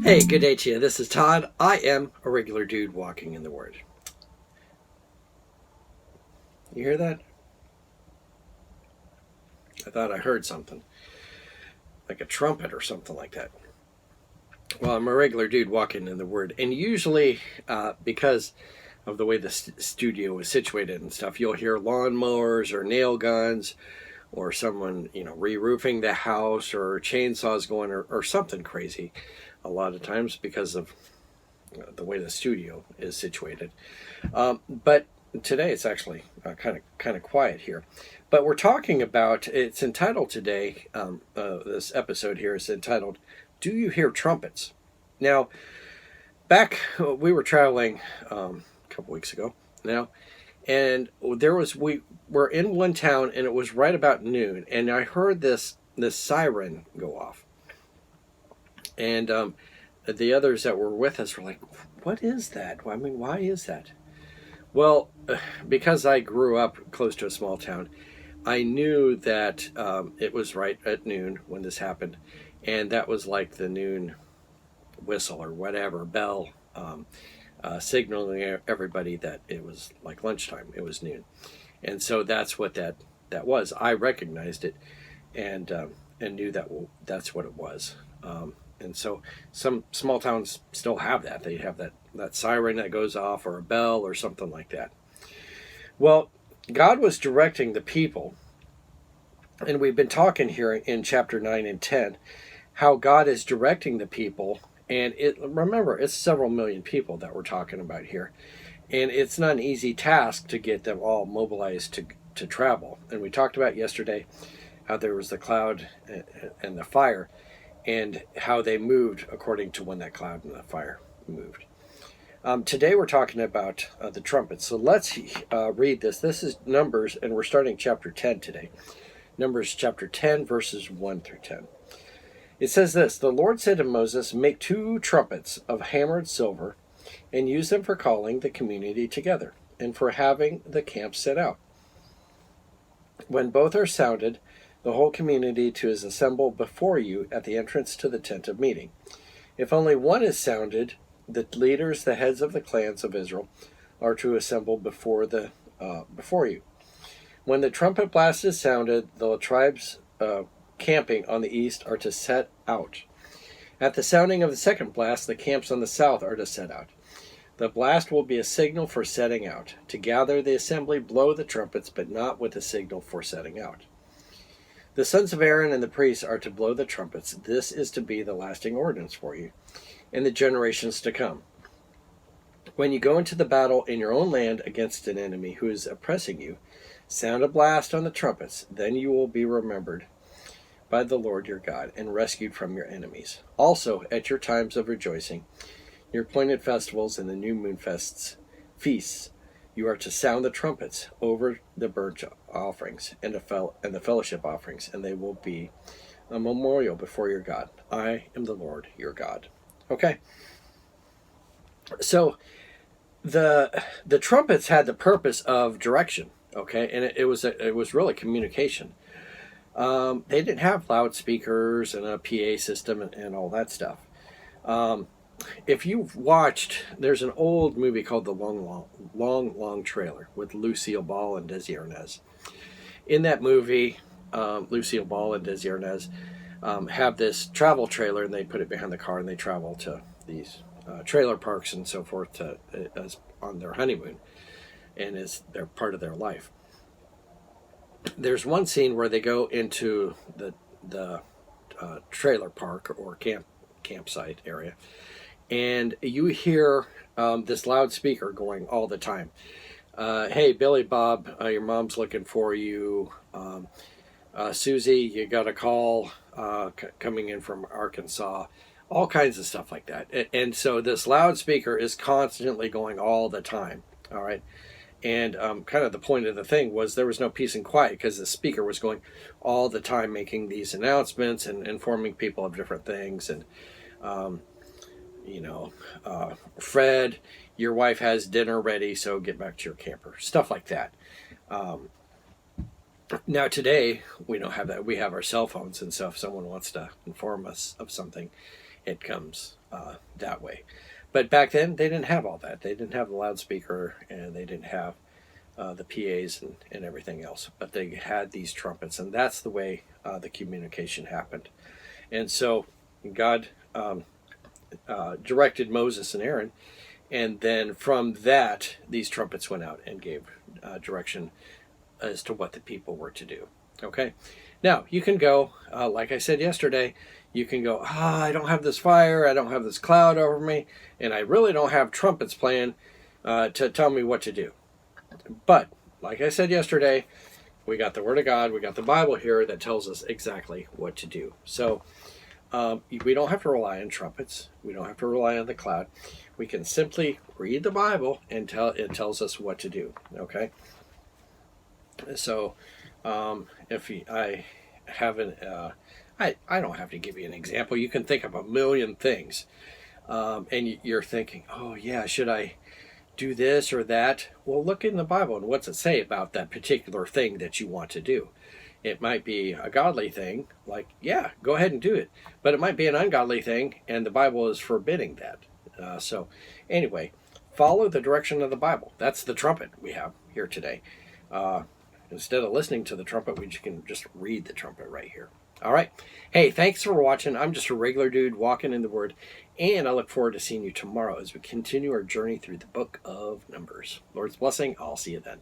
Hey, good day to you. This is Todd. I am a regular dude walking in the Word. You hear that? I thought I heard something, like a trumpet or something like that. Well, I'm a regular dude walking in the Word, and usually, because of the way the studio is situated and stuff, you'll hear lawnmowers or nail guns, or someone, re-roofing the house, or chainsaws going, or something crazy. A lot of times because of the way the studio is situated. But today it's actually kind of quiet here. But we're talking about, it's entitled today, this episode here is entitled, Do You Hear Trumpets? Now, back, we were traveling a couple weeks ago now, and we were in one town, and it was right about noon, and I heard this siren go off. And the others that were with us were like, what is that? I mean, why is that? Well, because I grew up close to a small town, I knew that it was right at noon when this happened. And that was like the noon whistle or whatever, bell, signaling everybody that it was like lunchtime. It was noon. And so that's what that was. I recognized it and knew that's what it was. And so some small towns still have that. They have that siren that goes off, or a bell or something like that. Well, God was directing the people, and we've been talking here in chapter 9 and 10, how God is directing the people. And remember, it's several million people that we're talking about here. And it's not an easy task to get them all mobilized to travel. And we talked about yesterday how there was the cloud and the fire, and how they moved according to when that cloud and the fire moved. Today we're talking about the trumpets. So let's read this. This is Numbers, and we're starting chapter 10 today. Numbers chapter 10, verses 1 through 10. It says this: The Lord said to Moses, Make 2 trumpets of hammered silver, and use them for calling the community together, and for having the camp set out. When both are sounded, the whole community is assembled before you at the entrance to the tent of meeting. If only one is sounded, the leaders, the heads of the clans of Israel, are to assemble before you. When the trumpet blast is sounded, the tribes camping on the east are to set out. At the sounding of the second blast, the camps on the south are to set out. The blast will be a signal for setting out. To gather the assembly, blow the trumpets, but not with a signal for setting out. The sons of Aaron and the priests are to blow the trumpets. This is to be the lasting ordinance for you in the generations to come. When you go into the battle in your own land against an enemy who is oppressing you, sound a blast on the trumpets. Then you will be remembered by the Lord your God and rescued from your enemies. Also, at your times of rejoicing, your appointed festivals and the new moon feasts, you are to sound the trumpets over the burnt offerings and the fellowship offerings, and they will be a memorial before your God. I am the Lord your God. Okay. So the trumpets had the purpose of direction. Okay, and it was really communication. They didn't have loudspeakers and a PA system and all that stuff. If you've watched, there's an old movie called The Long Trailer with Lucille Ball and Desi Arnaz. In that movie, Lucille Ball and Desi Arnaz have this travel trailer, and they put it behind the car, and they travel to these trailer parks and so forth on their honeymoon, and they're part of their life. There's one scene where they go into the trailer park or campsite area, and you hear this loudspeaker going all the time. Hey, Billy Bob, your mom's looking for you. Susie, you got a call coming in from Arkansas. All kinds of stuff like that. And so this loudspeaker is constantly going all the time. All right. And kind of the point of the thing was there was no peace and quiet because the speaker was going all the time making these announcements and informing people of different things. And Fred, your wife has dinner ready, so get back to your camper. Stuff like that. Now today, we don't have that. We have our cell phones, and so if someone wants to inform us of something, it comes that way. But back then, they didn't have all that. They didn't have the loudspeaker, and they didn't have the PAs and everything else. But they had these trumpets, and that's the way the communication happened. And so God directed Moses and Aaron, and then from that, these trumpets went out and gave direction as to what the people were to do. Okay? Now, you can go, like I said yesterday, you can go, I don't have this fire, I don't have this cloud over me, and I really don't have trumpets playing to tell me what to do. But, like I said yesterday, we got the Word of God, we got the Bible here that tells us exactly what to do. So, we don't have to rely on trumpets. We don't have to rely on the cloud. We can simply read the Bible and it tells us what to do. Okay? So, I haven't... I don't have to give you an example. You can think of a million things. And you're thinking, oh yeah, should I do this or that? Well, look in the Bible and what's it say about that particular thing that you want to do. It might be a godly thing, like, yeah, go ahead and do it. But it might be an ungodly thing, and the Bible is forbidding that. So anyway, follow the direction of the Bible. That's the trumpet we have here today. Instead of listening to the trumpet, we can just read the trumpet right here. All right. Hey, thanks for watching. I'm just a regular dude walking in the Word, and I look forward to seeing you tomorrow as we continue our journey through the book of Numbers. Lord's blessing. I'll see you then.